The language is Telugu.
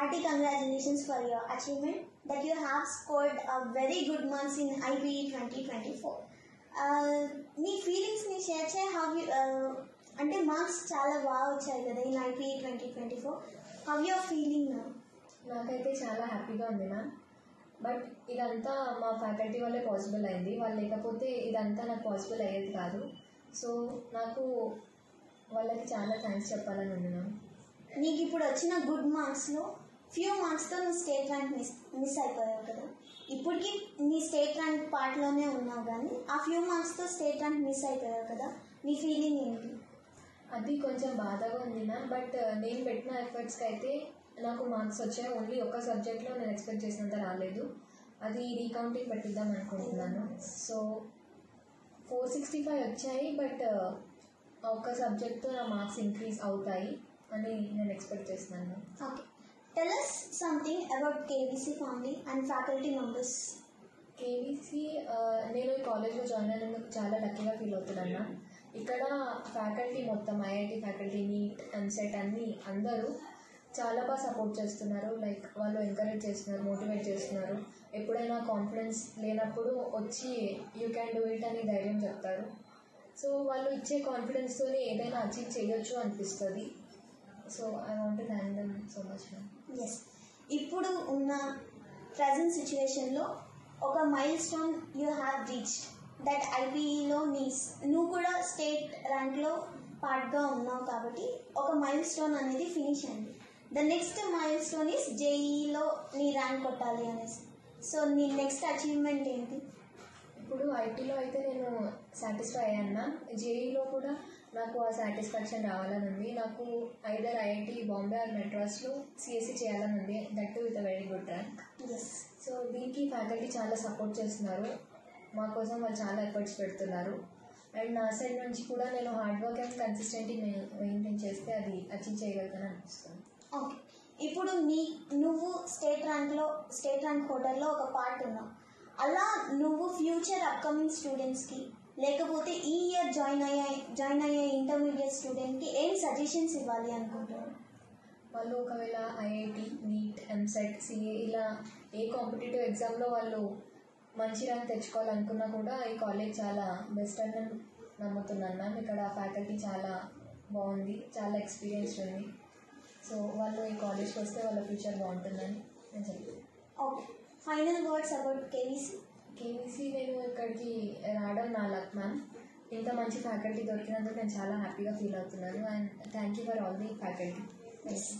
Hearty congratulations for your achievement that you have scored a very good marks in IPE 2024. నీ ఫీలింగ్స్ని షేర్ చేయి. హౌ యూ అంటే మార్క్స్ చాలా బాగా వచ్చాయి కదా in IPE 2024. How you are feeling now? నాకైతే చాలా హ్యాపీగా ఉంది మ్యామ్. బట్ ఇదంతా మా ఫ్యాకల్టీ వల్లే పాసిబుల్ అయింది. వాళ్ళు లేకపోతే ఇదంతా నాకు పాసిబుల్ అయ్యేది కాదు. సో నాకు వాళ్ళకి చాలా థ్యాంక్స్ చెప్పాలని ఉంది మ్యామ్. నీకు ఇప్పుడు వచ్చిన గుడ్ మార్క్స్లో ఫ్యూ మార్క్స్తో నువ్వు స్టేట్ ర్యాంక్ మిస్ అయిపోయావు కదా. ఇప్పటికీ నీ స్టేట్ ర్యాంక్ పార్ట్లోనే ఉన్నావు, కానీ ఆ ఫ్యూ మార్క్స్తో స్టేట్ ర్యాంక్ మిస్ అయిపోయావు కదా. నీ ఫీలింగ్ ఏంటి? అది కొంచెం బాధగా ఉంది మ్యామ్. బట్ నేను పెట్టిన ఎఫర్ట్స్కి అయితే నాకు మార్క్స్ వచ్చాయి. ఓన్లీ ఒక్క సబ్జెక్ట్లో నేను ఎక్స్పెక్ట్ చేసినంత రాలేదు. అది రీకౌంటింగ్ పెట్టిద్దాం అనుకుంటున్నాను. సో 465 వచ్చాయి. బట్ ఒక్క సబ్జెక్ట్తో నా మార్క్స్ ఇంక్రీజ్ అవుతాయి అని నేను ఎక్స్పెక్ట్ చేస్తున్నాను. Okay, tell us something about KVC family and faculty members. KVC నేను ఈ కాలేజ్లో జాయిన్ అయినందుకు చాలా లక్కీగా ఫీల్ అవుతున్నాను. ఇక్కడ ఫ్యాకల్టీ మొత్తం ఐఐటి ఫ్యాకల్టీ, నీట్, ఎంసెట్ అన్నీ అందరూ చాలా బాగా సపోర్ట్ చేస్తున్నారు. లైక్ వాళ్ళు ఎంకరేజ్ చేస్తున్నారు, మోటివేట్ చేస్తున్నారు. ఎప్పుడైనా కాన్ఫిడెన్స్ లేనప్పుడు వచ్చి యూ క్యాన్ డూ ఇట్ అని ధైర్యం చెప్తారు. సో వాళ్ళు ఇచ్చే కాన్ఫిడెన్స్తోనే ఏదైనా అచీవ్ చేయొచ్చు అనిపిస్తుంది. So I want to thank them so much ma'am. Yes, ఇప్పుడు ఉన్న ప్రజెంట్ సిచ్యువేషన్లో ఒక milestone you have reached that ఐపీఈలో నువ్వు కూడా స్టేట్ ర్యాంక్లో పార్ట్గా ఉన్నావు కాబట్టి ఒక మైల్ స్టోన్ అనేది ఫినిష్ అయింది. The next milestone is జేఈలో నీ ర్యాంక్ కొట్టాలి అనేసి. సో నీ నెక్స్ట్ అచీవ్మెంట్ ఏంటి? ఇప్పుడు ఐటీలో అయితే నేను సాటిస్ఫై అయ్యాను. జేఈలో కూడా నాకు ఆ సాటిస్ఫాక్షన్ రావాలని ఉంది. నాకు ఐదర్ ఐఐటి బాంబే ఆర్ మెడ్రాస్లో సిఎస్సి చేయాలని ఉంది, that too with a very good rank. So దీనికి ఫ్యాకల్టీ చాలా సపోర్ట్ చేస్తున్నారు. మా కోసం వాళ్ళు చాలా ఎఫర్ట్స్ పెడుతున్నారు. అండ్ నా సైడ్ నుంచి కూడా నేను హార్డ్ వర్క్ అండ్ కన్సిస్టెంట్గా మెయింటైన్ చేస్తే అది అచీవ్ చేయగలుగుతాను అనిపిస్తుంది. ఓకే, ఇప్పుడు నువ్వు స్టేట్ ర్యాంక్ హోటల్లో ఒక పార్ట్ ఉన్నావు. అలా నువ్వు ఫ్యూచర్ అప్కమింగ్ స్టూడెంట్స్కి లేకపోతే ఈ ఇయర్ జాయిన్ అయ్యే ఇంటర్మీడియట్ స్టూడెంట్కి ఏం సజెషన్స్ ఇవ్వాలి అనుకుంటున్నాను? వాళ్ళు ఒకవేళ ఐఐటి, నీట్, ఎంసెట్, సిఏ ఇలా ఏ కాంపిటేటివ్ ఎగ్జామ్లో వాళ్ళు మంచి ర్యాంక్ తెచ్చుకోవాలనుకున్నా కూడా ఈ కాలేజ్ చాలా బెస్ట్ అని నేను నమ్ముతున్నాను మ్యామ్. ఇక్కడ ఫ్యాకల్టీ చాలా బాగుంది, చాలా ఎక్స్పీరియన్స్ ఉంది. సో వాళ్ళు ఈ కాలేజ్కి వస్తే వాళ్ళ ఫ్యూచర్ బాగుంటుందని నేను చెప్తాను. Okay, final words about KVC నేను ఇక్కడికి రావడం నా లక్ మ్యామ్. ఇంత మంచి ఫ్యాకల్టీ దొరికినందుకు నేను చాలా హ్యాపీగా ఫీల్ అవుతున్నాను. And thank you for all the faculty. Thank you.